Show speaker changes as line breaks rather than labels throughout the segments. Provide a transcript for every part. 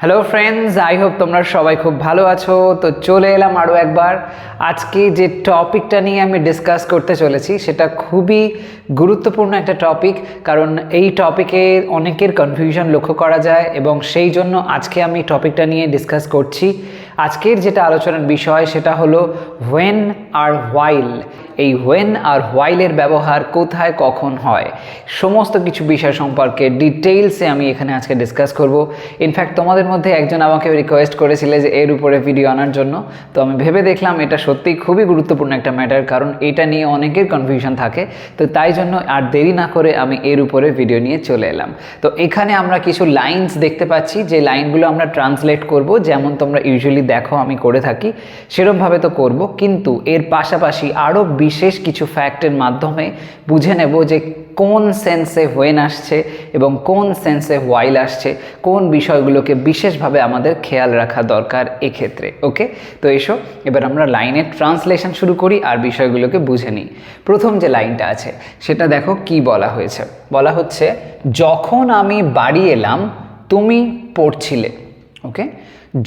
Hello friends, I hope তোমরা সবাই খুব ভালো আছো। তো চলে এলাম আরও একবার। আজকে যে টপিকটা নিয়ে আমি ডিসকাস করতে চলেছি সেটা খুবই গুরুত্বপূর্ণ একটা টপিক, কারণ এই টপিকে অনেকের কনফিউশন লক্ষ্য করা যায় এবং সেই জন্য আজকে আমি টপিকটা নিয়ে ডিসকাস করছি। আজকের যেটা আলোচনার বিষয় সেটা হলো হোয়েন আর হোয়াইল। এই হোয়েন আর হোয়াইলের ব্যবহার কোথায় কখন হয় সমস্ত কিছু বিষয় সম্পর্কে ডিটেইলসে আমি এখানে আজকে ডিসকাস করব। ইনফ্যাক্ট তোমাদের মধ্যে একজন আমাকে রিকোয়েস্ট করেছিলে যে এর উপরে ভিডিও আনার জন্য, তো আমি ভেবে দেখলাম এটা সত্যিই খুবই গুরুত্বপূর্ণ একটা ম্যাটার, কারণ এটা নিয়ে অনেকের কনফিউশন থাকে। তো তাই জন্য আর দেরি না করে আমি এর উপরে ভিডিও নিয়ে চলে এলাম। তো এখানে আমরা কিছু লাইনস দেখতে পাচ্ছি, যে লাইনগুলো আমরা ট্রান্সলেট করব, যেমন তোমরা ইউজুয়ালি দেখো আমি করে থাকি সেরকমভাবে তো করব, কিন্তু এর পাশাপাশি আরও বিশেষ কিছু ফ্যাক্টের মাধ্যমে বুঝে নেব যে কোন সেন্সে হোয়েন আসছে এবং কোন সেন্সে হোয়াইল আসছে, কোন বিষয়গুলোকে বিশেষভাবে আমাদের খেয়াল রাখা দরকার এক্ষেত্রে। ওকে, তো এসো এবার আমরা লাইনের ট্রান্সলেশন শুরু করি আর বিষয়গুলোকে বুঝে নিই। প্রথম যে লাইনটা আছে সেটা দেখো কি বলা হয়েছে। বলা হচ্ছে, যখন আমি বাড়ি এলাম তুমি পড়ছিলে। ওকে,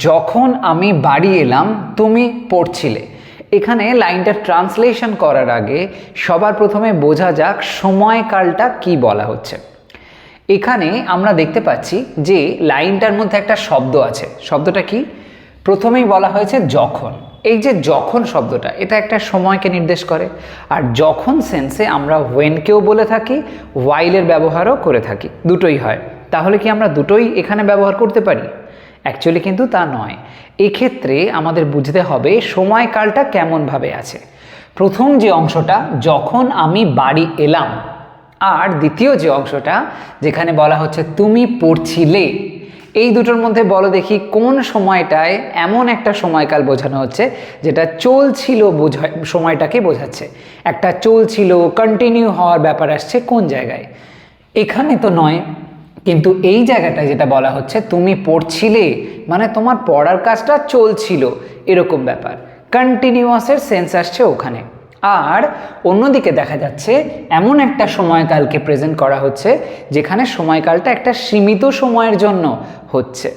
যখন আমি বাড়ি এলাম তুমি পড়ছিলে। এখানে লাইনটা ট্রান্সলেশন করার আগে সবার প্রথমে বোঝা যাক সময়কালটা কি বলা হচ্ছে। এখানে আমরা দেখতে পাচ্ছি যে লাইনটার মধ্যে একটা শব্দ আছে। শব্দটা কি? প্রথমেই বলা হয়েছে যখন। এই যে যখন শব্দটা, এটা একটা সময়কে নির্দেশ করে। আর যখন সেন্সে আমরা হোয়েনকেও বলে থাকি, হোয়াইলের ব্যবহারও করে থাকি, দুটোই হয়। তাহলে কি আমরা দুটোই এখানে ব্যবহার করতে পারি? অ্যাকচুয়ালি কিন্তু তা নয়। এক্ষেত্রে আমাদের বুঝতে হবে সময়কালটা কেমনভাবে আছে। প্রথম যে অংশটা, যখন আমি বাড়ি এলাম, আর দ্বিতীয় যে অংশটা যেখানে বলা হচ্ছে তুমি পড়ছিলে, এই দুটোর মধ্যে বলো দেখি কোন সময়টায় এমন একটা সময়কাল বোঝানো হচ্ছে যেটা চলছিল সময়টাকে বোঝাচ্ছে। একটা চলছিল, কন্টিনিউ হওয়ার ব্যাপার আসছে কোন জায়গায়? এখানে তো নয়, কিন্তু এই জায়গাটায় যেটা বলা হচ্ছে তুমি পড়ছিলে, মানে তোমার পড়ার কাজটা চলছিল, এরকম ব্যাপার। কন্টিনিউয়াসের সেন্স আসছে ওখানে। আর অন্যদিকে দেখা যাচ্ছে এমন একটা সময়কালকে প্রেজেন্ট করা হচ্ছে যেখানে সময়কালটা একটা সীমিত সময়ের জন্য হচ্ছে।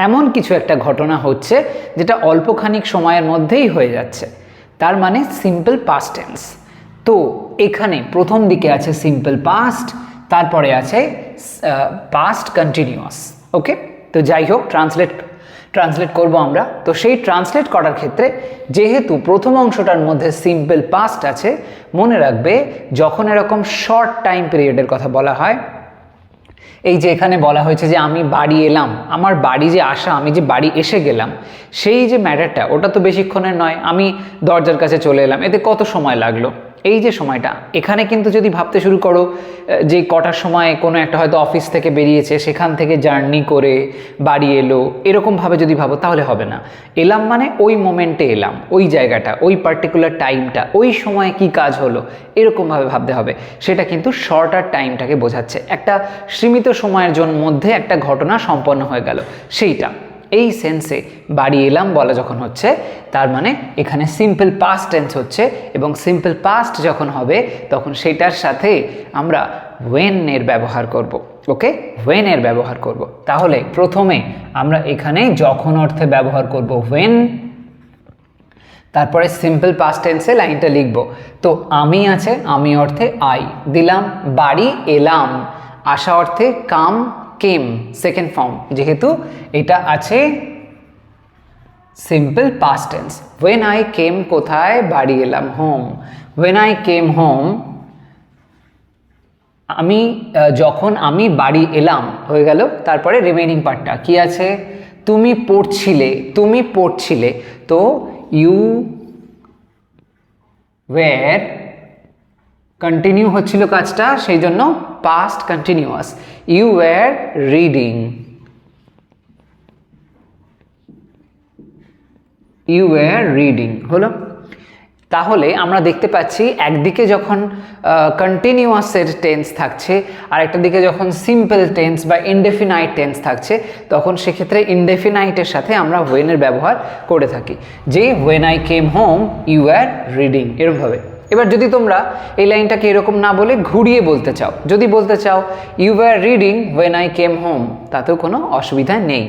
এমন কিছু একটা ঘটনা হচ্ছে যেটা অল্পখানিক সময়ের মধ্যেই হয়ে যাচ্ছে, তার মানে সিম্পল পাস্ট টেন্স। তো এখানে প্রথম দিকে আছে সিম্পল পাস্ট, তারপরে আছে পাস্ট কন্টিনিউয়াস। ওকে, তো যাই হোক ট্রান্সলেট করব আমরা। তো সেই ট্রান্সলেট করার ক্ষেত্রে যেহেতু প্রথম অংশটার মধ্যে সিম্পল পাস্ট আছে, মনে রাখবে যখন এরকম শর্ট টাইম পিরিয়ডের কথা বলা হয়, এই যে এখানে বলা হয়েছে যে আমি বাড়ি এলাম, আমার বাড়ি যে আসা, আমি যে বাড়ি এসে গেলাম, সেই যে ম্যাটারটা ওটা তো বেশিক্ষণের নয়। আমি দরজার কাছে চলে এলাম, এতে কত সময় লাগলো? এই যে সময়টা, এখানে কিন্তু যদি ভাবতে শুরু করো যে কটার সময় কোনো একটা হয়তো অফিস থেকে বেরিয়েছে, সেখান থেকে জার্নি করে বাড়ি এলো, এরকমভাবে যদি ভাবো তাহলে হবে না। এলাম মানে ওই মোমেন্টে এলাম, ওই জায়গাটা, ওই পার্টিকুলার টাইমটা, ওই সময়ে কি কাজ হলো, এরকমভাবে ভাবতে হবে। সেটা কিন্তু শর্টার টাইমটাকে বোঝাচ্ছে, একটা সীমিত সময়ের মধ্যে একটা ঘটনা সম্পন্ন হয়ে গেল সেইটা। এই সেন্সে বাড়ি এলাম বলা যখন হচ্ছে, তার মানে এখানে সিম্পল পাস্ট টেন্স হচ্ছে, এবং সিম্পল পাস্ট যখন হবে তখন সেটার সাথে আমরা হোয়েন এর ব্যবহার করব। ওকে, হোয়েন এর ব্যবহার করব। তাহলে প্রথমে আমরা এখানে যখন অর্থে ব্যবহার করব হোয়েন, তারপরে সিম্পল পাস্ট টেন্সে লাইনটা লিখব। তো আমি আছে, আমি অর্থে আই দিলাম, বাড়ি এলাম আসা অর্থে কাম কেম সেকেন্ড ফর্ম, যেহেতু এটা আছে simple past tense. When I came কোথায়? বাড়ি এলাম, home. When I came home, আমি যখন আমি বাড়ি এলাম হয়ে গেল। তারপরে রিমেইনিং পার্টটা কি আছে? তুমি পড়ছিলে, তুমি পড়ছিলে, তো ইউ ওয়্যার, কন্টিনিউ হচ্ছিল কাজটা, সেই জন্য past continuous. You were reading, you were reading হলো। তাহলে আমরা দেখতে পাচ্ছি একদিকে যখন কন্টিনিউয়াসের টেন্স থাকছে, আর একটা দিকে যখন সিম্পল টেন্স বা ইনডেফিনাইট টেন্স থাকছে, তখন সেক্ষেত্রে ইনডেফিনাইটের সাথে আমরা হোয়েনের ব্যবহার করে থাকি। যে when I came home you are reading, এরকমভাবে। এবার যদি তোমরা এই লাইনটাকে এরকম না বলে ঘুরিয়ে বলতে চাও, যদি বলতে চাও you were reading when I came home, তাতেও কোনো অসুবিধা নেই।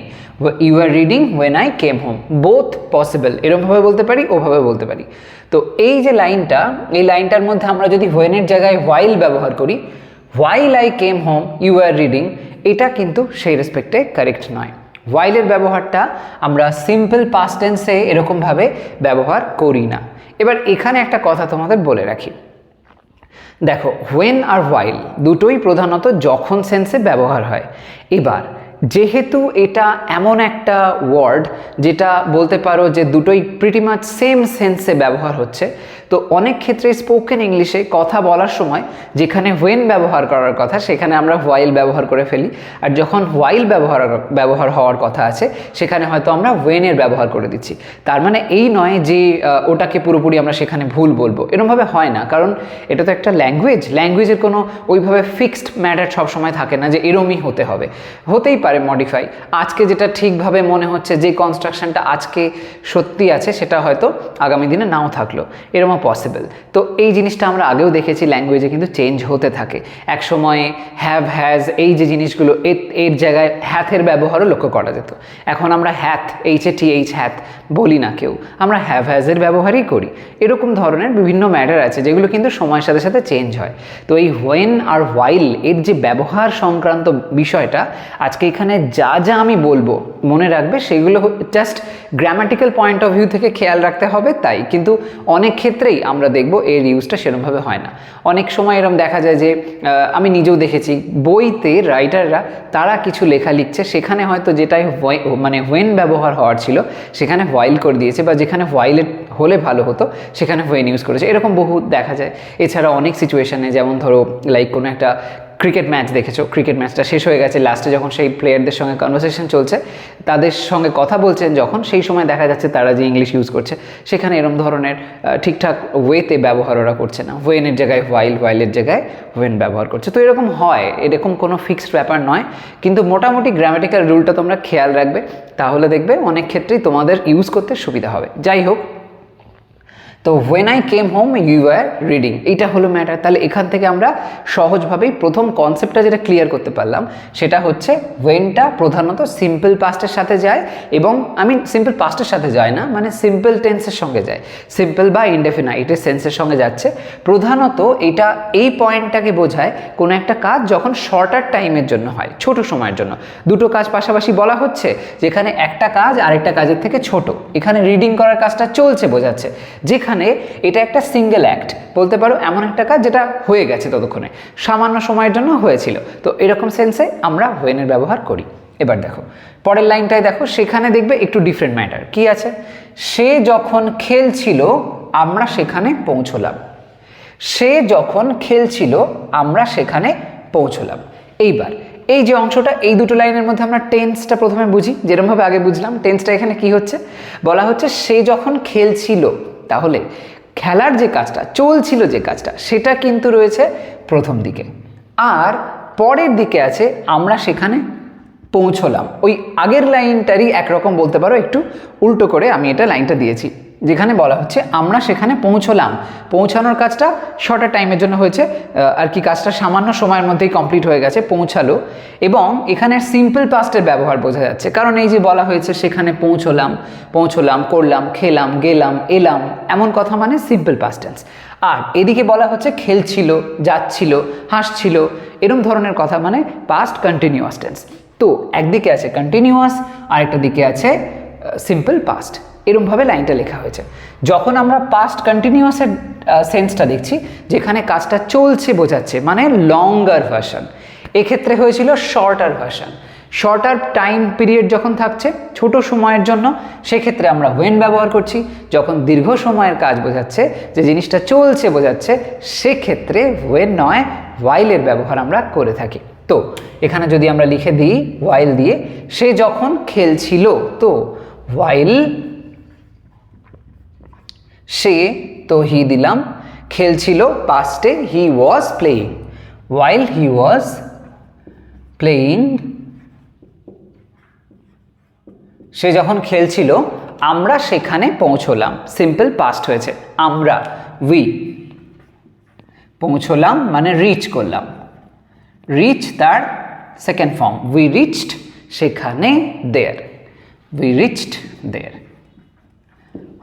You are reading when I came home, both possible, এরকমভাবে বলতে পারি, ওভাবে বলতে পারি। তো এই যে লাইনটা, এই লাইনটার মধ্যে আমরা যদি হোয়েনের জায়গায় হোয়াইল ব্যবহার করি, while I came home you are reading, এটা কিন্তু সেই রেসপেক্টে কারেক্ট নয়। হোয়াইলের ব্যবহারটা আমরা সিম্পল পাস্ট টেন্সে এরকমভাবে ব্যবহার করি না। এবার এখানে একটা কথা তোমাদের বলে রাখি, দেখো হোয়েন আর হোয়াইল দুটোই প্রধানত যখন সেন্সে ব্যবহার হয়। এবার যেহেতু এটা এমন একটা ওয়ার্ড যেটা বলতে পারো যে দুটোই প্রিটি মাচ সেম সেন্সে ব্যবহার হচ্ছে, তো অনেক ক্ষেত্রে স্পোকেন ইংলিশে কথা বলার সময় যেখানে হোয়েন ব্যবহার করার কথা সেখানে আমরা হোয়াইল ব্যবহার করে ফেলি, আর যখন হোয়াইল ব্যবহার হওয়ার কথা আছে সেখানে হয়তো আমরা হোয়েনের ব্যবহার করে দিচ্ছি। তার মানে এই নয় যে ওটাকে পুরোপুরি আমরা সেখানে ভুল বলবো, এরকমভাবে হয় না, কারণ এটা তো একটা ল্যাঙ্গুয়েজের কোনো ওইভাবে ফিক্সড ম্যাটার সবসময় থাকে না যে এরমই হতে হবে, হতেই পারে মডিফাই। আজকে যেটা ঠিকভাবে মনে হচ্ছে যে কনস্ট্রাকশনটা আজকে সত্যি আছে সেটা হয়তো আগামী দিনে নাও থাকলো, এরকম পসিবল। তো এই জিনিসটা আমরা আগেও দেখেছি ল্যাঙ্গুয়েজে কিন্তু চেঞ্জ হতে থাকে। এক সময়ে হ্যাভ হ্যাজ এই যে জিনিসগুলো এর জায়গায় হ্যাথের ব্যবহারও লক্ষ্য করা যেত। এখন আমরা হ্যাথ HATH হ্যাথ বলি না কেউ, আমরা হ্যাভ হ্যাজের ব্যবহারই করি। এরকম ধরনের বিভিন্ন ম্যাটার আছে যেগুলো কিন্তু সময়ের সাথে সাথে চেঞ্জ হয়। তো এই হোয়েন আর হোয়াইল এর যে ব্যবহার সংক্রান্ত বিষয়টা আজকে এখানে যা যা আমি বলবো মনে রাখবে, সেগুলো just grammatical point of view থেকে খেয়াল রাখতে হবে তাই, কিন্তু অনেক ক্ষেত্রেই আমরা দেখব এর ইউজটা সেরকমভাবে হয় না। অনেক সময় এরকম দেখা যায় যে আমি নিজেও দেখেছি বইতে রাইটাররা তারা কিছু লেখা লিখছে, সেখানে হয়তো যেটাই মানে হোয়েন ব্যবহার হওয়ার ছিল সেখানে হোয়াইল করে দিয়েছে, বা যেখানে হোয়াইলের হলে ভালো হতো সেখানে হোয়েন ইউজ করেছে, এরকম বহু দেখা যায়। এছাড়া অনেক সিচুয়েশানে, যেমন ধরো লাইক কোনো একটা ক্রিকেট ম্যাচ দেখেছো, ক্রিকেট ম্যাচটা শেষ হয়ে গেছে, লাস্টে যখন সেই প্লেয়ারদের সঙ্গে কনভারসেশন চলছে, তাদের সঙ্গে কথা বলছেন যখন, সেই সময় দেখা যাচ্ছে তারা যে ইংলিশ ইউজ করছে সেখানে এরকম ধরনের ঠিকঠাক ওয়েতে ব্যবহার ওরা করছে না, হোয়েনের জায়গায় হোয়াইলের জায়গায় হোয়েন ব্যবহার করছে। তো এরকম হয়, এরকম কোনো ফিক্সড ব্যাপার নয়, কিন্তু মোটামুটি গ্রামাটিক্যাল রুলটা তোমরা খেয়াল রাখবে, তাহলে দেখবে অনেক ক্ষেত্রেই তোমাদের ইউজ করতে সুবিধা হবে। যাই হোক, তো when I came home you are reading, এইটা হলো ম্যাটার। তাহলে এখান থেকে আমরা সহজভাবেই প্রথম কনসেপ্টটা যেটা ক্লিয়ার করতে পারলাম সেটা হচ্ছে হোয়েনটা প্রধানত সিম্পল পাস্টের সাথে যায়, এবং আমি সিম্পল পাস্টের সাথে যায় না, মানে সিম্পল টেন্সের সঙ্গে যায়, সিম্পল বা ইনডেফিনাইটের সেন্সের সঙ্গে যাচ্ছে। প্রধানত এটা এই পয়েন্টটাকে বোঝায় কোনো একটা কাজ যখন শর্টার টাইমের জন্য হয়, ছোট সময়ের জন্য। দুটো কাজ পাশাপাশি বলা হচ্ছে, যেখানে একটা কাজ আরেকটা কাজের থেকে ছোট, এখানে রিডিং করার কাজটা চলছে বোঝাচ্ছে, যেখানে এটা একটা সিঙ্গেল অ্যাক্ট বলতে পারো, এমন একটা কাজ যেটা হয়ে গেছে ততক্ষণে, সামান্য সময়ের জন্য হয়েছিল। তো এরকম সেন্সে আমরা হোয়েনের ব্যবহার করি। এবার দেখো পরের লাইনটায়, দেখো সেখানে দেখবে একটু ডিফারেন্ট ম্যাটার কি আছে। সে যখন খেলছিল আমরা সেখানে পৌঁছলাম, সে যখন খেলছিল আমরা সেখানে পৌঁছলাম। এইবার এই যে অংশটা, এই দুটো লাইনের মধ্যে আমরা টেন্সটা প্রথমে বুঝি, যেরকমভাবে আগে বুঝলাম। টেন্সটা এখানে কি হচ্ছে, বলা হচ্ছে সে যখন খেলছিল, তাহলে খেলার যে কাজটা চলছিল, যে কাজটা, সেটা কিন্তু রয়েছে প্রথম দিকে, আর পরের দিকে আছে আমরা সেখানে পৌঁছলাম। ওই আগের লাইনটারই একরকম বলতে পারো, একটু উল্টো করে আমি এটা লাইনটা দিয়েছি, যেখানে বলা হচ্ছে আমরা সেখানে পৌঁছলাম, পৌঁছানোর কাজটা শর্টার টাইমের জন্য হয়েছে, আর কি কাজটা সামান্য সময়ের মধ্যেই কমপ্লিট হয়ে গেছে, পৌঁছালো। এবং এখানে সিম্পল পাস্টের ব্যবহার বোঝা যাচ্ছে, কারণ এই যে বলা হয়েছে সেখানে পৌঁছলাম, করলাম, খেলাম, গেলাম, এলাম, এমন কথা মানে সিম্পল পাস্ট টেন্স। আর এদিকে বলা হচ্ছে খেলছিল, যাচ্ছিল, হাসছিল, এরকম ধরনের কথা মানে পাস্ট কন্টিনিউয়াস টেন্স। তো একদিকে আছে কন্টিনিউয়াস, আরেকটা দিকে আছে সিম্পল পাস্ট, এরকমভাবে লাইনটা লেখা হয়েছে। যখন আমরা পাস্ট কন্টিনিউয়াসের সেন্সটা দেখছি, যেখানে কাজটা চলছে বোঝাচ্ছে, মানে লঙ্গার ভার্সন, এক্ষেত্রে হয়েছিল shorter version. Shorter time period যখন থাকছে, ছোট সময়ের জন্য, সেক্ষেত্রে আমরা হোয়েন ব্যবহার করছি। যখন দীর্ঘ সময়ের কাজ বোঝাচ্ছে, যে জিনিসটা চলছে বোঝাচ্ছে, সেক্ষেত্রে হোয়েন নয় হোয়াইলের ব্যবহার আমরা করে থাকি। তো এখানে যদি আমরা লিখে দিই হোয়াইল দিয়ে, সে যখন খেলছিল, তো হোয়াইল সে, তো হি দিলাম, খেলছিল পাস্টে he was playing, while he was playing, সে যখন খেলছিল আমরা সেখানে পৌঁছলাম, সিম্পল পাস্ট হয়েছে, আমরা উই, পৌঁছলাম মানে রিচ করলাম, রিচ তার সেকেন্ড ফর্ম, উই রিচড, সেখানে দেয়ার। উই রিচড দেয়ার।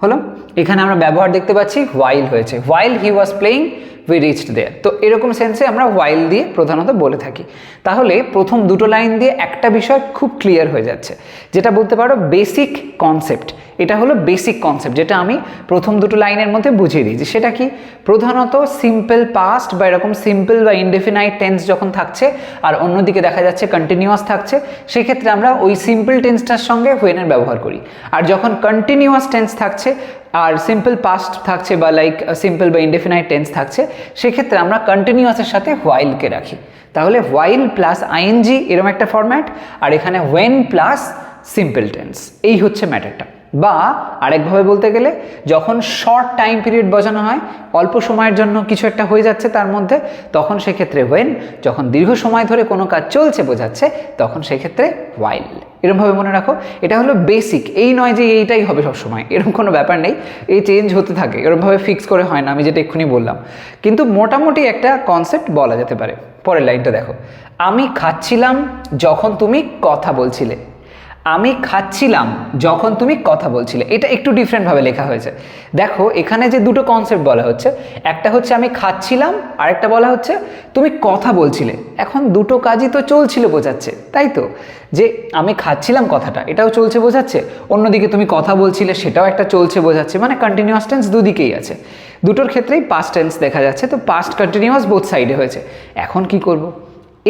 হলো, এখানে আমরা ব্যবহার দেখতে পাচ্ছি while হয়েছে, while he was playing we reached there। তো এরকম সেন্সে আমরা while দিয়ে প্রধানত বলে থাকি। তাহলে প্রথম দুটো লাইন দিয়ে একটা বিষয় খুব ক্লিয়ার হয়ে যাচ্ছে, যেটা বলতে পারো বেসিক কনসেপ্ট। এটা হলো বেসিক কনসেপ্ট যেটা আমি প্রথম দুটো লাইনের মধ্যে বুঝিয়ে দিয়েছি। সেটা কি, প্রধানত সিম্পল পাস্ট বা এরকম সিম্পল বা ইনডেফিনাইট টেন্স যখন থাকছে আর অন্যদিকে দেখা যাচ্ছে কন্টিনিউয়াস থাকছে, সেক্ষেত্রে আমরা ওই সিম্পল টেন্সটার সঙ্গে হোয়েনের ব্যবহার করি। আর যখন কন্টিনিউয়াস টেন্স থাকছে আর সিম্পল পাস্ট থাকছে বা লাইক সিম্পল বা ইনডেফিনাইট টেন্স থাকছে, সেক্ষেত্রে আমরা কন্টিনিউয়াসের সাথে হোয়াইলকে রাখি। তাহলে হোয়াইল প্লাস আইএনজি এরকম একটা ফরম্যাট, আর এখানে হোয়েন প্লাস সিম্পল টেন্স, এই হচ্ছে ম্যাটারটা। বা আরেকভাবে বলতে গেলে যখন শর্ট টাইম পিরিয়ড বোঝানো হয়, অল্প সময়ের জন্য কিছু একটা হয়ে যাচ্ছে তার মধ্যে, তখন সেক্ষেত্রে হোয়েন, যখন দীর্ঘ সময় ধরে কোনো কাজ চলছে বোঝাচ্ছে তখন সেক্ষেত্রে হোয়াইল। এরকমভাবে মনে রাখো, এটা হলো বেসিক। এই নয় যে এইটাই হবে সবসময়, এরকম কোনো ব্যাপার নেই, এই চেঞ্জ হতে থাকে, এরকমভাবে ফিক্স করে হয় না, আমি যেটা এক্ষুনি বললাম। কিন্তু মোটামুটি একটা কনসেপ্ট বলা যেতে পারে। পরের লাইনটা দেখো, আমি খাচ্ছিলাম যখন তুমি কথা বলছিলে। আমি খাচ্ছিলাম যখন তুমি কথা বলছিলে, এটা একটু ডিফারেন্টভাবে লেখা হয়েছে। দেখো এখানে যে দুটো কনসেপ্ট বলা হচ্ছে, একটা হচ্ছে আমি খাচ্ছিলাম, আরেকটা বলা হচ্ছে তুমি কথা বলছিলে। এখন দুটো কাজই তো চলছিল বোঝাচ্ছে, তাই তো? যে আমি খাচ্ছিলাম কথাটা এটাও চলছে বোঝাচ্ছে, অন্যদিকে তুমি কথা বলছিলে সেটাও একটা চলছে বোঝাচ্ছে, মানে কন্টিনিউয়াস টেন্স দুদিকেই আছে। দুটোর ক্ষেত্রেই পাস্ট টেন্স দেখা যাচ্ছে, তো পাস্ট কন্টিনিউয়াস বোথ সাইডে হয়েছে। এখন কি করব?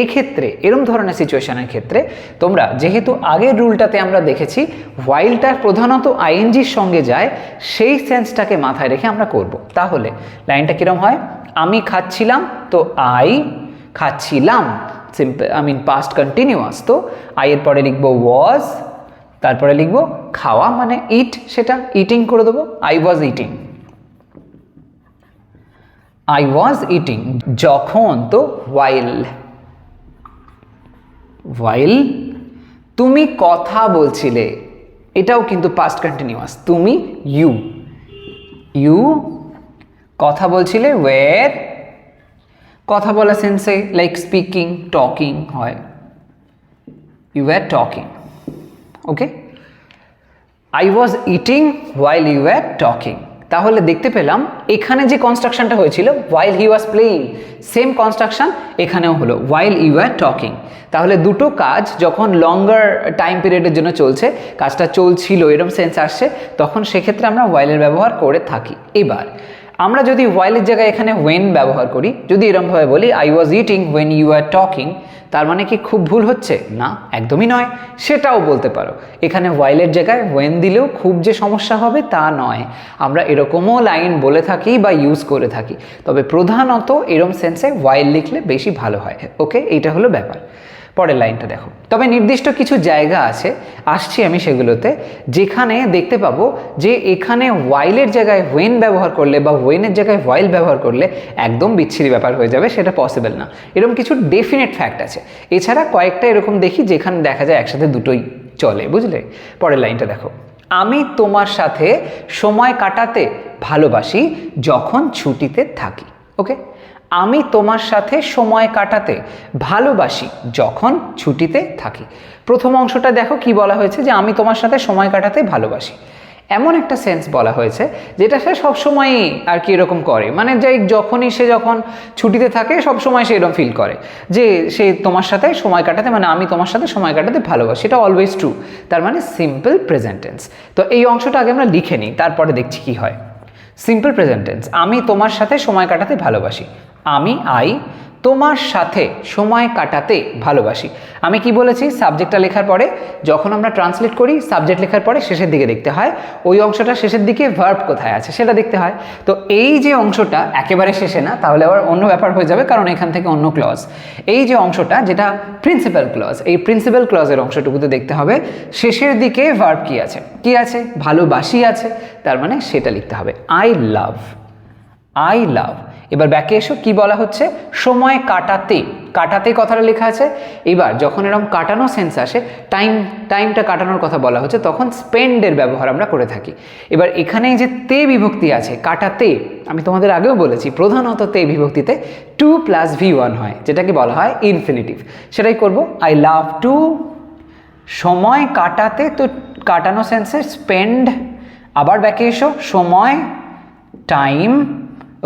এক্ষেত্রে এরম ধরনের সিচুয়েশনের ক্ষেত্রে তোমরা যেহেতু আগের রুলটাতে আমরা দেখেছি হোয়াইলটা প্রধানত আইএনজির সঙ্গে যায়, সেই সেন্সটাকে মাথায় রেখে আমরা করব। তাহলে লাইনটা কীরকম হয়, আমি খাচ্ছিলাম, তো আই খাচ্ছিলাম সিম্পল পাস্ট কন্টিনিউয়াস, তো আই এর পরে লিখবো ওয়াজ, তারপরে লিখবো খাওয়া মানে ইট, সেটা ইটিং করে দেবো, I was eating. I was eating যখন, তো হোয়াইল। হোয়াইল তুমি কথা বলছিলে, এটাও কিন্তু পাস্ট কন্টিনিউয়াস, তুমি ইউ, ইউ কথা বলছিলে, ওয়ের কথা বলা সেন্সে লাইক স্পিকিং টকিং হয়, you were talking. Okay, I was eating while you were talking. তাহলে দেখতে পেলাম এখানে যে কনস্ট্রাকশনটা হয়েছিল while he was playing, same construction এখানেও হলো হোয়াইল ইউ আর টকিং। তাহলে দুটো কাজ যখন লঙ্গার টাইম পিরিয়ডের জন্য চলছে, কাজটা চলছিল এরকম সেন্স আসছে, তখন সেক্ষেত্রে আমরা হোয়াইলের ব্যবহার করে থাকি। এবার আমরা যদি হোয়াইলের জায়গায় এখানে ওয়েন ব্যবহার করি, যদি এরকমভাবে বলি I was eating when you are talking, তার মানে কি খুব ভুল হচ্ছে? না, একদমই নয়, সেটাও বলতে পারো। এখানে হোয়াইলের জায়গায় ওয়েন দিলেও খুব যে সমস্যা হবে তা নয়, আমরা এরকমও লাইন বলে থাকি বা ইউজ করে থাকি, তবে প্রধানত এরম সেন্সে হোয়াইল লিখলে বেশি ভালো হয়। ওকে, এইটা হলো ব্যাপার। পরের লাইনটা দেখো, তবে নির্দিষ্ট কিছু জায়গা আছে, আসছি আমি সেগুলোতে, যেখানে দেখতে পাবো যে এখানে হোয়াইলের জায়গায় হোয়েন ব্যবহার করলে বা হোয়েনের জায়গায় হোয়াইল ব্যবহার করলে একদম বিচ্ছিরি ব্যাপার হয়ে যাবে, সেটা পসিবল না। এরকম কিছু ডেফিনেট ফ্যাক্ট আছে। এছাড়া কয়েকটা এরকম দেখি যেখানে দেখা যায় একসাথে দুটোই চলে, বুঝলে? পরের লাইনটা দেখো, আমি তোমার সাথে সময় কাটাতে ভালোবাসি যখন ছুটিতে থাকি। ওকে, আমি তোমার সাথে সময় কাটাতে ভালোবাসি যখন ছুটিতে থাকি। প্রথম অংশটা দেখো কি বলা হয়েছে, যে আমি তোমার সাথে সময় কাটাতে ভালোবাসি। এমন একটা সেন্স বলা হয়েছে যেটা সে সবসময়ই আর কি এরকম করে, মানে যাই যখনই সে যখন ছুটিতে থাকে সবসময় সে এরকম ফিল করে যে সে তোমার সাথে সময় কাটাতে, মানে আমি তোমার সাথে সময় কাটাতে ভালোবাসি, এটা অলওয়েজ ট্রু, তার মানে সিম্পল প্রেজেন্ট টেন্স। তো এই অংশটা আগে আমরা লিখে নিই, তারপরে দেখছি কি হয়। সিম্পল প্রেজেন্ট টেন্স, আমি তোমার সাথে সময় কাটাতে ভালোবাসি। আমি আই তোমার সাথে সময় কাটাতে ভালোবাসি। আমি কি বলেছি, সাবজেক্টটা লেখার পরে যখন আমরা ট্রান্সলেট করি, সাবজেক্ট লেখার পরে শেষের দিকে দেখতে হয়, ওই অংশটা শেষের দিকে ভার্ব কোথায় আছে সেটা দেখতে হয়। তো এই যে অংশটা একেবারে শেষে না, তাহলে আবার অন্য ব্যাপার হয়ে যাবে, কারণ এখান থেকে অন্য ক্লজ। এই যে অংশটা যেটা প্রিন্সিপাল ক্লজ, এই প্রিন্সিপাল ক্লজের অংশটুকুতে দেখতে হবে শেষের দিকে ভার্ব কি আছে, কি আছে, ভালোবাসি আছে, তার মানে সেটা লিখতে হবে, আই লাভ, আই লাভ। এবার ব্যাকে এসো, কি বলা হচ্ছে, সময় কাটাতে, কাটাতে কথাটা লেখা আছে। এবার যখন এরকম কাটানো সেন্স আসে, টাইমটা কাটানোর কথা বলা হচ্ছে, তখন স্পেন্ডের ব্যবহার আমরা করে থাকি। এবার এখানে যে তে বিভক্তি আছে কাটাতে, আমি তোমাদের আগেও বলেছি প্রধানত তে বিভক্তিতে 2 + V1 হয়, যেটাকে বলা হয় ইনফিনিটিভ। সেটাই করব, আই লাভ টু সময় কাটাতে, তো কাটানো সেন্সে স্পেন্ড, আবার ব্যাকে এসো, সময়, টাইম,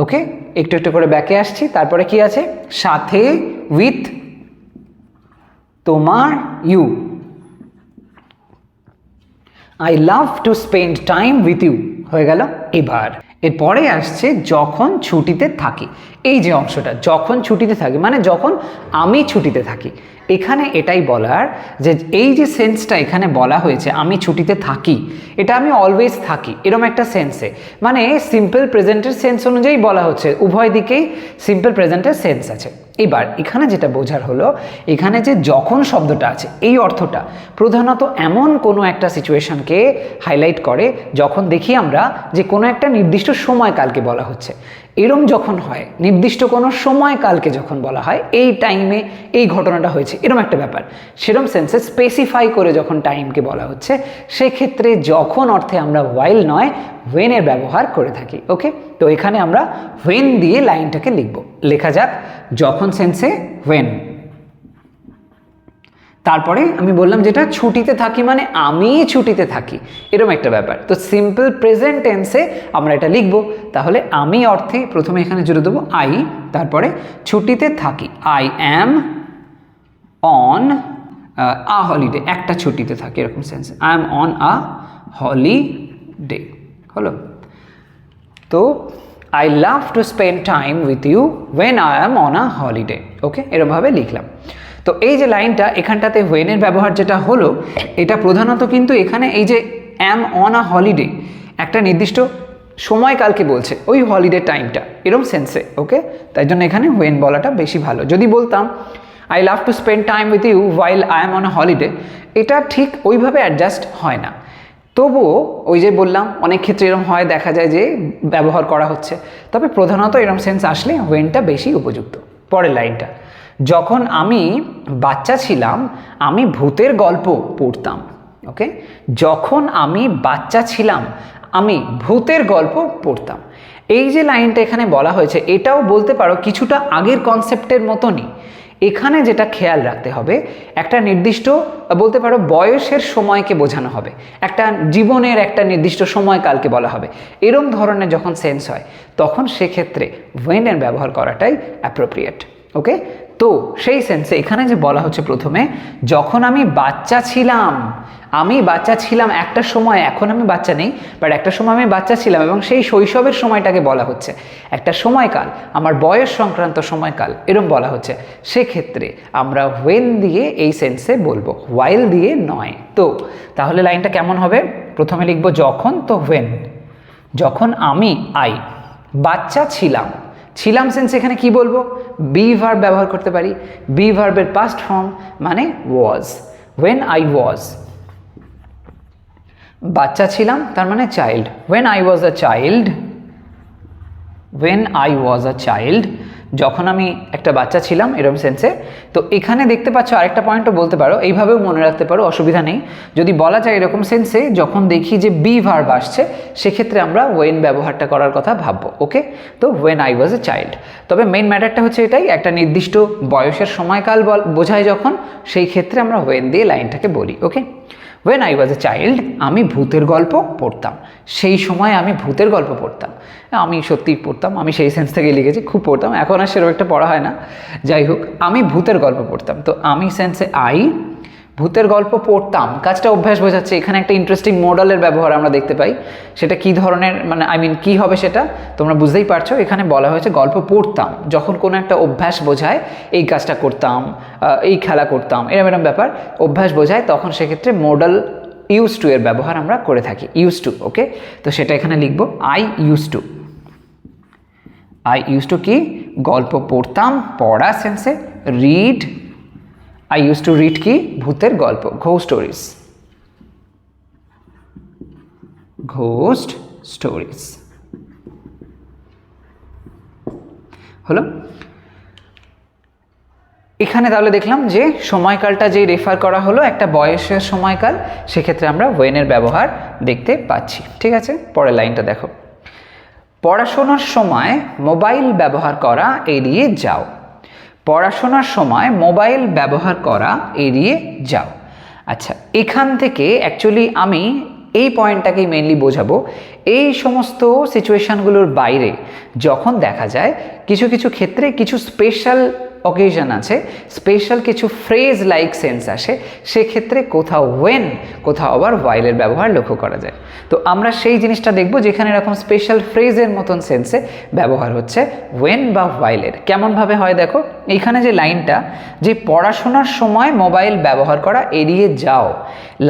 ওকে, একটু একটু করে ব্যাকে আসছি। তারপরে কি আছে, সাথে, উইথ, তোমার, you. I love to spend time with you হয়ে গেল। এবার এরপরে আসছে যখন ছুটিতে থাকি। এই যে অংশটা, যখন ছুটিতে থাকি মানে যখন আমি ছুটিতে থাকি। এখানে এটাই বলার যে এই যে সেন্সটা এখানে বলা হয়েছে, আমি ছুটিতে থাকি, এটা আমি অলওয়েজ থাকি এরকম একটা সেন্সে, মানে সিম্পল প্রেজেন্টের সেন্স অনুযায়ী বলা হচ্ছে, উভয় দিকেই সিম্পল প্রেজেন্টের সেন্স আছে। এবার এখানে যেটা বোঝার হলো, এখানে যে যখন শব্দটা আছে এই অর্থটা প্রধানত এমন কোনো একটা সিচুয়েশনকে হাইলাইট করে যখন দেখি আমরা যে কোনো একটা নির্দিষ্ট সময়কালকে বলা হচ্ছে। এরম যখন হয়, নির্দিষ্ট কোনো সময়কালকে যখন বলা হয় এই টাইমে এই ঘটনাটা হয়েছে এরম একটা ব্যাপার, সেরম সেন্সে স্পেসিফাই করে যখন টাইমকে বলা হচ্ছে, সেক্ষেত্রে যখন অর্থে আমরা ওয়াইল নয় ওয়েনের ব্যবহার করে থাকি। ওকে, তো এখানে আমরা ওয়েন দিয়ে লাইনটাকে লিখব। লেখা যাক, যখন সেন্সে ওয়েন, তারপরে আমি বললাম যেটা ছুটিতে থাকি মানে আমি ছুটিতে থাকি এরকম একটা ব্যাপার। তো সিম্পল প্রেজেন্ট টেন্সে আমরা এটা লিখব। তাহলে আমি অর্থে প্রথমে এখানে জুড়ে দেবো আই, তারপরে ছুটিতে থাকি, I am on a holiday, একটা ছুটিতে থাকি এরকম sense, I am on a holiday হলো। তো I love to spend time with you when I am on a holiday. Okay, এরকমভাবে লিখলাম। তো এই যে লাইনটা এখানটাতে ওয়েনের ব্যবহার যেটা হলো, এটা প্রধানত কিন্তু এখানে এই যে অ্যাম অন আ হলিডে একটা নির্দিষ্ট সময়কালকে বলছে, ওই হলিডে টাইমটা এরকম সেন্সে। ওকে, তাই জন্য এখানে ওয়েন বলাটা বেশি ভালো। যদি বলতাম I love to spend time with you while I am on a holiday, এটা ঠিক ওইভাবে অ্যাডজাস্ট হয় না। তবুও ওই যে বললাম অনেক ক্ষেত্রে এরকম হয়, দেখা যায় যে ব্যবহার করা হচ্ছে, তবে প্রধানত এরকম সেন্স আসলে ওয়েনটা বেশি উপযুক্ত। পরের লাইনটা, যখন আমি বাচ্চা ছিলাম আমি ভূতের গল্প পড়তাম। ওকে, যখন আমি বাচ্চা ছিলাম আমি ভূতের গল্প পড়তাম। এই যে লাইনটা এখানে বলা হয়েছে, এটাও বলতে পারো কিছুটা আগের কনসেপ্টের মতনই। এখানে যেটা খেয়াল রাখতে হবে, একটা নির্দিষ্ট বলতে পারো বয়সের সময়কে বোঝানো হবে, একটা জীবনের একটা নির্দিষ্ট সময়কালকে বলা হবে, এরম ধরনের যখন সেন্স হয় তখন সেক্ষেত্রে ওয়েনের ব্যবহার করাটাই অ্যাপ্রোপ্রিয়েট। ওকে, তো সেই সেন্সে এখানে যে বলা হচ্ছে প্রথমে, যখন আমি বাচ্চা ছিলাম, আমি বাচ্চা ছিলাম একটা সময়, এখন আমি বাচ্চা নেই, বাট একটা সময় আমি বাচ্চা ছিলাম এবং সেই শৈশবের সময়টাকে বলা হচ্ছে, একটা সময়কাল, আমার বয়স সংক্রান্ত সময়কাল এরম বলা হচ্ছে। সেক্ষেত্রে আমরা ওয়েন দিয়ে এই সেন্সে বলবো, ওয়াইল দিয়ে নয়। তো তাহলে লাইনটা কেমন হবে, প্রথমে লিখবো যখন, তো ওয়েন, যখন আমি আই বাচ্চা ছিলাম, ছিলাম সেন্স এখানে কি বলবো, বি ভার্ব ব্যবহার করতে পারি। বি ভার্বের পাস্ট ফর্ম মানে ওয়াজ, ওয়েন আই ওয়াজ, বাচ্চা ছিলাম তার মানে child, when I was a child, when I was a child, যখন আমি একটা বাচ্চা ছিলাম এরকম সেন্সে। তো এখানে দেখতে পাচ্ছ আরেকটা পয়েন্টও বলতে পারো, এইভাবেও মনে রাখতে পারো, অসুবিধা নেই। যদি বলা যায় এরকম সেন্সে, যখন দেখি যে বি ভার্ব আসছে সেক্ষেত্রে আমরা ওয়েন ব্যবহারটা করার কথা ভাববো। ওকে, তো when I was a child. তবে মেইন ম্যাটারটা হচ্ছে এটাই, একটা নির্দিষ্ট বয়সের সময়কাল বোঝায় যখন, সেই ক্ষেত্রে আমরা ওয়েন দিয়ে লাইনটাকে বলি। Okay, when I was a child, আমি ভূতের গল্প পড়তাম, সেই সময় আমি ভূতের গল্প পড়তাম। আমি সত্যিই পড়তাম, আমি সেই সেন্স থেকে লিখেছি, খুব পড়তাম, এখন আর সেরকম একটা পড়া হয় না। যাই হোক, আমি ভূতের গল্প পড়তাম, তো আমি সেন্সে আই, ভূতের গল্প পড়তাম, কাজটা অভ্যাস বোঝাচ্ছে। এখানে একটা ইন্টারেস্টিং মডেলের ব্যবহার আমরা দেখতে পাই, সেটা কি ধরনের মানে কি হবে সেটা তোমরা বুঝতেই পারছো। এখানে বলা হয়েছে গল্প পড়তাম, যখন কোনো একটা অভ্যাস বোঝায়, এই কাজটা করতাম, এই খেলা করতাম, এরম ব্যাপার অভ্যাস বোঝায়, তখন সেক্ষেত্রে মডেল ইউজ টু এর ব্যবহার আমরা করে থাকি, ইউজ টু। ওকে, তো সেটা এখানে লিখবো I use to. I use to কি, গল্প পড়তাম, পড়া সেন্সে, read, I use to read কি, ভূতের গল্প, ঘোস্ট স্টোরিজ, ঘোস্ট স্টোরিজ হলো। এখানে তাহলে দেখলাম যে সময়কালটা যে রেফার করা হলো একটা বয়সের সময়কাল, সেক্ষেত্রে আমরা ওয়েনের ব্যবহার দেখতে পাচ্ছি। ঠিক আছে, পরের লাইনটা দেখো, পড়াশোনার সময় মোবাইল ব্যবহার করা এড়িয়ে যাও। পড়াশোনার সময় মোবাইল ব্যবহার করা এড়িয়ে যাও। আচ্ছা, এখান থেকে অ্যাকচুয়ালি আমি এই পয়েন্টটাকেই মেনলি বোঝাবো। এই সমস্ত সিচুয়েশানগুলোর বাইরে যখন দেখা যায় কিছু কিছু ক্ষেত্রে কিছু স্পেশাল অকেশন আছে, স্পেশাল কিছু ফ্রেজ লাইক সেন্স আসে, সেক্ষেত্রে কোথাও ওয়েন, কোথাও আবার হোয়াইলের ব্যবহার লক্ষ্য করা যায়। তো আমরা সেই জিনিসটা দেখব যেখানে এরকম স্পেশাল ফ্রেজের মতন সেন্সে ব্যবহার হচ্ছে ওয়েন বা হোয়াইলের। কেমনভাবে হয় দেখো, এইখানে যে লাইনটা, যে পড়াশোনার সময় মোবাইল ব্যবহার করা এড়িয়ে যাও,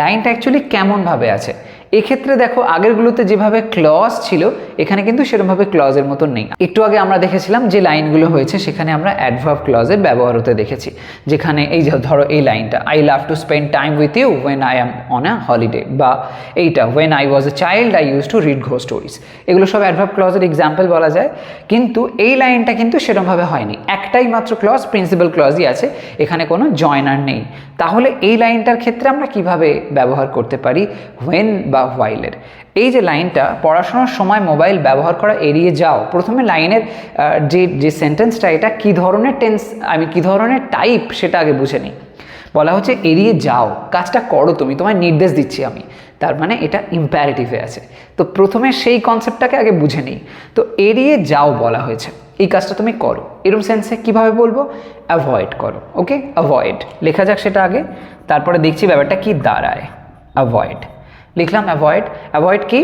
লাইনটা অ্যাকচুয়ালি কেমনভাবে আছে। এক্ষেত্রে দেখো আগেরগুলোতে যেভাবে ক্লজ ছিল এখানে কিন্তু সেরকমভাবে ক্লজের মতন নেই। একটু আগে আমরা দেখেছিলাম যে লাইনগুলো হয়েছে সেখানে আমরা অ্যাডভার্ব ক্লজের ব্যবহার হতে দেখেছি, যেখানে এই যে ধরো এই লাইনটা, I love to spend time with you when I am on a holiday, বা এইটা when I was a child I use to read ghost stories, এগুলো সব অ্যাডভার্ব ক্লজের এক্সাম্পল বলা যায়। কিন্তু এই লাইনটা কিন্তু সেরকমভাবে হয়নি, একটাই মাত্র ক্লজ, প্রিন্সিপাল ক্লজই আছে, এখানে কোনো জয়নার নেই। তাহলে এই লাইনটার ক্ষেত্রে আমরা কিভাবে ব্যবহার করতে পারি ওয়েন বা হোয়াইলের? এই যে লাইনটা, পড়াশোনার সময় মোবাইল ব্যবহার করা এড়িয়ে যাও, প্রথমে লাইনের যে সেন্টেন্সটা, এটা কী ধরনের টেন্স, আমি কী ধরনের টাইপ সেটা আগে বুঝে নিই। বলা হচ্ছে এড়িয়ে যাও, কাজটা করো তুমি, তোমায় নির্দেশ দিচ্ছি আমি, তার মানে এটা ইম্প্যারেটিভে আছে। তো প্রথমে সেই কনসেপ্টটাকে আগে বুঝে নিই। তো এড়িয়ে যাও বলা হয়েছে, এই কাজটা তুমি করো, এরকম সেন্সে কীভাবে বলবো? অ্যাভয়েড করো। ওকে, অ্যাভয়েড লেখা যাক সেটা আগে, তারপরে দেখছি ব্যাপারটা কি দাঁড়ায়। অ্যাভয়েড লিখলাম, অ্যাভয়েড। অ্যাভয়েড কি?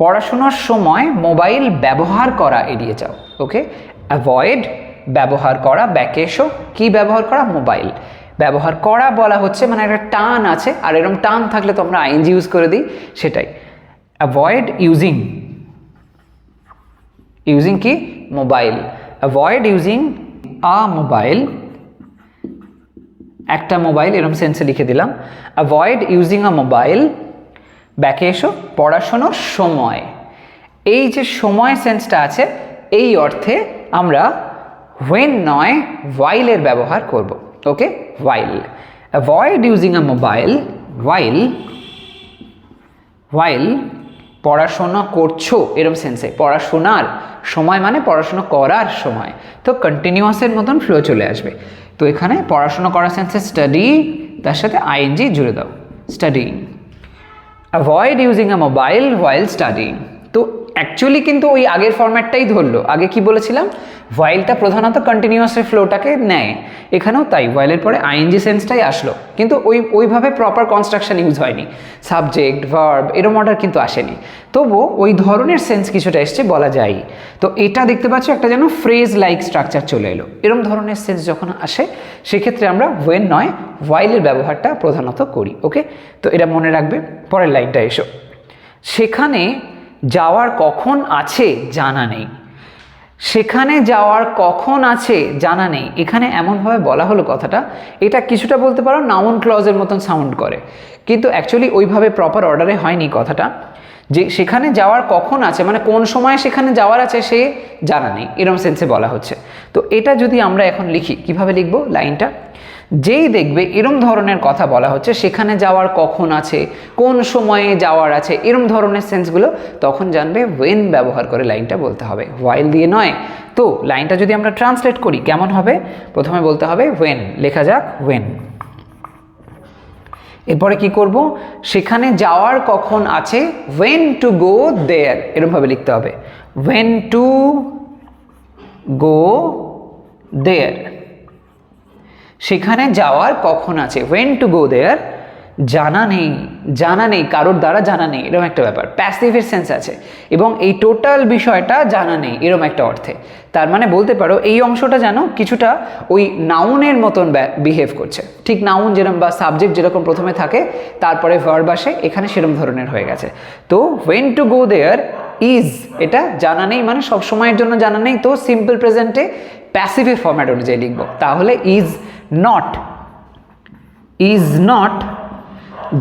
পড়াশোনার সময় মোবাইল ব্যবহার করা এড়িয়ে যাও। ওকে, অ্যাভয়েড ব্যবহার করা, ব্যাকে এসো, কি ব্যবহার করা? মোবাইল ব্যবহার করা বলা হচ্ছে, মানে একটা টান আছে, আর এরকম টান থাকলে তো আমরা আইএনজি ইউজ করে দিই, সেটাই। অ্যাভয়েড ইউজিং, ইউজিং কি? Mobile. Avoid using a mobile, একটা মোবাইল, এরকম সেন্সে লিখে দিলাম। অ্যাভয়েড ইউজিং আ মোবাইল, ব্যাকে এসো, পড়াশোনার সময়। এই যে সময় সেন্সটা আছে, এই অর্থে আমরা হোয়েন নয় হোয়াইলের ব্যবহার করব। Okay, while. Avoid using a mobile while, while পড়াশোনা করছো, এরকম সেন্সে। পড়াশোনার সময় মানে পড়াশোনা করার সময়, তো কন্টিনিউয়াসের মতন ফ্লো চলে আসবে। তো এখানে পড়াশোনা করার সেন্সে স্টাডি, তার সাথে আইএনজি জুড়ে দাও, studying. Avoid using a mobile while studying. তো অ্যাকচুয়ালি কিন্তু ওই আগের ফরম্যাটটাই ধরলো। আগে কি বলেছিলাম? হোয়াইলটা প্রধানত কন্টিনিউয়াসের ফ্লোটাকে নেয়, এখানেও তাই, হোয়াইলের পরে আইএনজি সেন্সটাই আসলো, কিন্তু ওইভাবে প্রপার কনস্ট্রাকশন ইউজ হয়নি, সাবজেক্ট ভার্ব এরম অর্ডার কিন্তু আসেনি, তবু ওই ধরনের সেন্স কিছুটা এসছে বলা যায়। তো এটা দেখতে পাচ্ছ একটা যেন ফ্রেজ লাইক স্ট্রাকচার চলে এলো। এরম ধরনের সেন্স যখন আসে সেক্ষেত্রে আমরা হোয়েন নয় হোয়াইলের ব্যবহারটা প্রধানত করি। ওকে, তো এটা মনে রাখবে। পরের লাইনটা এসো, সেখানে যাওয়ার কখন আছে জানা নেই। সেখানে যাওয়ার কখন আছে জানা নেই, এখানে এমনভাবে বলা হলো কথাটা, এটা কিছুটা বলতে পারো নাউন ক্লজের মতন সাউন্ড করে, কিন্তু অ্যাকচুয়ালি ওইভাবে প্রপার অর্ডারে হয়নি কথাটা। যে সেখানে যাওয়ার কখন আছে মানে কোন সময় সেখানে যাওয়ার আছে সে জানা নেই, এরকম সেন্সে বলা হচ্ছে। তো এটা যদি আমরা এখন লিখি, কিভাবে লিখবো লাইনটা? যেই দেখবে এরম ধরনের কথা বলা হচ্ছে, সেখানে যাওয়ার কখন আছে, কোন সময়ে যাওয়ার আছে, এরম ধরনের সেন্সগুলো, তখন জানবে ওয়েন ব্যবহার করে লাইনটা বলতে হবে, হোয়াইল দিয়ে নয়। তো লাইনটা যদি আমরা ট্রান্সলেট করি কেমন হবে? প্রথমে বলতে হবে ওয়েন, লেখা যাক ওয়েন। এরপরে কি করব? সেখানে যাওয়ার কখন আছে, ওয়েন টু গো দেয়ার, এরকমভাবে লিখতে হবে, ওয়েন টু গো দেয়ার। সেখানে যাওয়ার কখন আছে, ওয়েন টু গো দেয়ার, জানা নেই, জানা নেই, কারোর দ্বারা জানা নেই, এরকম একটা ব্যাপার, প্যাসিভের সেন্স আছে, এবং এই টোটাল বিষয়টা জানা নেই এরকম একটা অর্থে। তার মানে বলতে পারো এই অংশটা যেন কিছুটা ওই নাউনের মতন বিহেভ করছে, ঠিক নাউন যেরকম বা সাবজেক্ট যেরকম প্রথমে থাকে তারপরে ভার্ব আসে, এখানে সেরকম ধরনের হয়ে গেছে। তো when to go there is, এটা জানা নেই মানে সব সময়ের জন্য জানা নেই, তো সিম্পল প্রেজেন্টে প্যাসিভের ফরম্যাট অনুযায়ী লিখবো, তাহলে ইজ নট, ইজ নট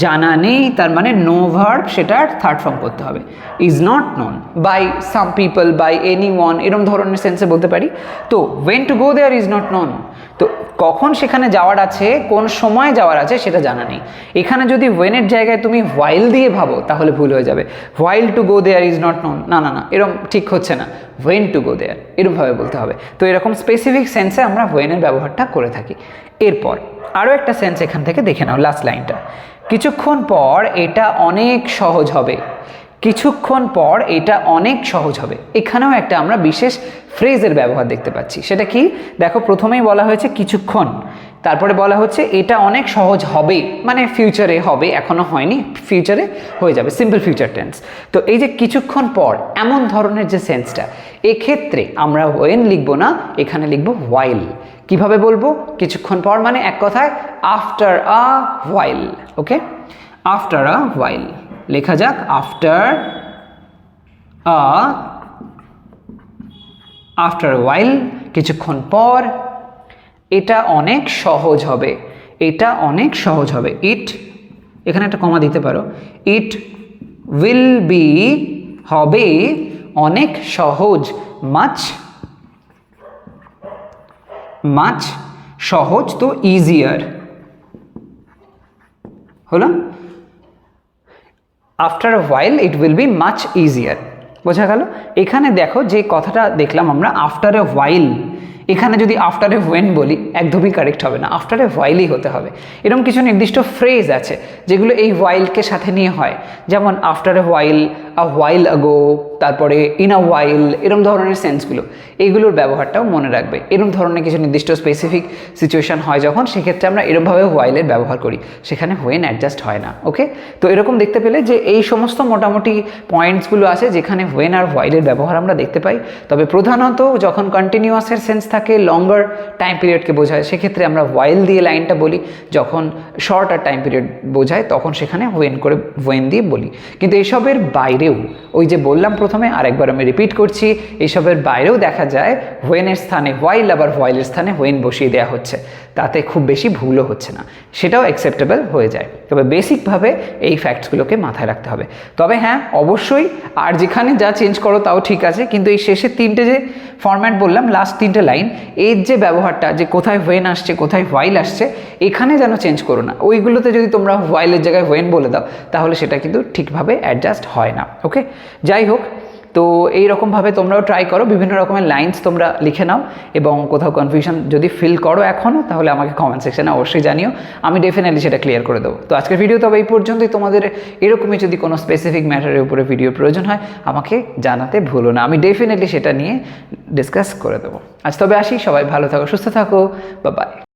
জানা নেই, তার মানে নো ভার্ব, সেটার থার্ড ফর্ম করতে হবে। Is not known by some people, by anyone, এরকম ধরনের সেন্সে বলতে পারি। তো when to go there is not known, তো কখন সেখানে যাওয়ার আছে, কোন সময় যাওয়ার আছে সেটা জানা নেই। এখানে যদি ওয়েনের জায়গায় তুমি হোয়াইল দিয়ে ভাবো তাহলে ভুল হয়ে যাবে। While to go there is not known, না না না, এরকম ঠিক হচ্ছে না। ওয়েন টু গো দেয়ার এরকমভাবে বলতে হবে। তো এরকম স্পেসিফিক সেন্সে আমরা ওয়েনের ব্যবহারটা করে থাকি। এরপর আরও একটা সেন্স এখান থেকে দেখে নাও, লাস্ট লাইনটা, কিছুক্ষণ পর এটা অনেক সহজ হবে। কিছুক্ষণ পর এটা অনেক সহজ হবে, এখানেও একটা আমরা বিশেষ ফ্রেজের ব্যবহার দেখতে পাচ্ছি। সেটা কি দেখো, প্রথমেই বলা হয়েছে কিছুক্ষণ, তারপরে বলা হচ্ছে এটা অনেক সহজ হবে, মানে ফিউচারে হবে, এখনো হয়নি, ফিউচারে হয়ে যাবে, সিম্পল ফিউচার টেন্স। তো এই যে কিছুক্ষণ পর এমন ধরনের যে সেন্সটা, এক্ষেত্রে আমরা ওয়েন লিখবো না, এখানে লিখবো হোয়াইল। কিভাবে বলবো? কিছুক্ষণ পর মানে এক কথায় after a while. Okay, after a while লেখা যাক, আফটার আ হোয়াইল, কিছুক্ষণ পর এটা অনেক সহজ হবে, এটা অনেক সহজ হবে। ইট, এখানে একটা কমা দিতে পারো, ইট উইল বি, হবে অনেক সহজ, মাচ মাচ সহজ, তো ইজিয়ার হলো। After a while it will be much easier, বোঝা গেল? এখানে দেখো যে কথাটা দেখলাম আমরা, আফটার এ হোয়াইল, এখানে যদি আফটার এ হোয়েন বলি একদমই কারেক্ট হবে না, আফটার এ হোয়াইলই হতে হবে। এরকম কিছু নির্দিষ্ট ফ্রেজ আছে যেগুলো এই হোয়াইলকে সাথে নিয়ে হয়, যেমন after a while, a while আগো, তারপরে ইন আ হোয়াইল, এরকম ধরনের সেন্সগুলো, এইগুলোর ব্যবহারটাও মনে রাখবে। এরকম ধরনের কিছু নির্দিষ্ট স্পেসিফিক সিচুয়েশন হয় যখন, সেক্ষেত্রে আমরা এরকমভাবে হোয়াইলের ব্যবহার করি, সেখানে হোয়েন অ্যাডজাস্ট হয় না। ওকে, তো এরকম দেখতে পেলে যে এই সমস্ত মোটামুটি পয়েন্টসগুলো আছে যেখানে হোয়েন আর হোয়াইলের ব্যবহার আমরা দেখতে পাই। তবে প্রধানত যখন কন্টিনিউয়াসের সেন্স থাকে, লঙ্গার টাইম পিরিয়ডকে বোঝায়, সেক্ষেত্রে আমরা হোয়াইল দিয়ে লাইনটা বলি। যখন শর্টার টাইম পিরিয়ড বোঝায় তখন সেখানে হোয়েন দিয়ে বলি। কিন্তু এসবের বাইরেও, ওই যে বললাম প্রথমে, আরেকবার আমি রিপিট করছি, এইসবের বাইরেও দেখা যায় হোয়েনের স্থানে হোয়াইল, আবার হোয়াইলের স্থানে হোয়েন বসিয়ে দেওয়া হচ্ছে, তাতে খুব বেশি ভুলও হচ্ছে না, সেটাও অ্যাকসেপ্টেবল হয়ে যায়। তবে বেসিকভাবে এই ফ্যাক্টসগুলোকে মাথায় রাখতে হবে। তবে হ্যাঁ, অবশ্যই আর যেখানে যা চেঞ্জ করো তাও ঠিক আছে, কিন্তু এই শেষের তিনটে যে ফরম্যাট বললাম, লাস্ট তিনটে লাইন, এর যে ব্যবহারটা, যে কোথায় হোয়েন আসছে কোথায় হোয়াইল আসছে, এখানে যেন চেঞ্জ করো না। ওইগুলোতে যদি তোমরা হোয়াইলের জায়গায় হোয়েন বলে দাও তাহলে সেটা কিন্তু ঠিকভাবে অ্যাডজাস্ট হয় না। ওকে, যাই হোক, তো এই রকমভাবে তোমরাও ট্রাই করো, বিভিন্ন রকমের লাইন্স তোমরা লিখে নাও, এবং কোথাও কনফিউশন যদি ফিল করো এখনও, তাহলে আমাকে কমেন্ট সেকশনে অবশ্যই জানিও, আমি ডেফিনেটলি সেটা ক্লিয়ার করে দেবো। তো আজকের ভিডিও তবে এই পর্যন্তই। তোমাদের এরকমই যদি কোনো স্পেসিফিক ম্যাটারের উপরে ভিডিও প্রয়োজন হয় আমাকে জানাতে ভুলো না, আমি ডেফিনেটলি সেটা নিয়ে ডিসকাস করে দেবো। আজ তবে আসি, সবাই ভালো থাকো, সুস্থ থাকো, বাই বাই।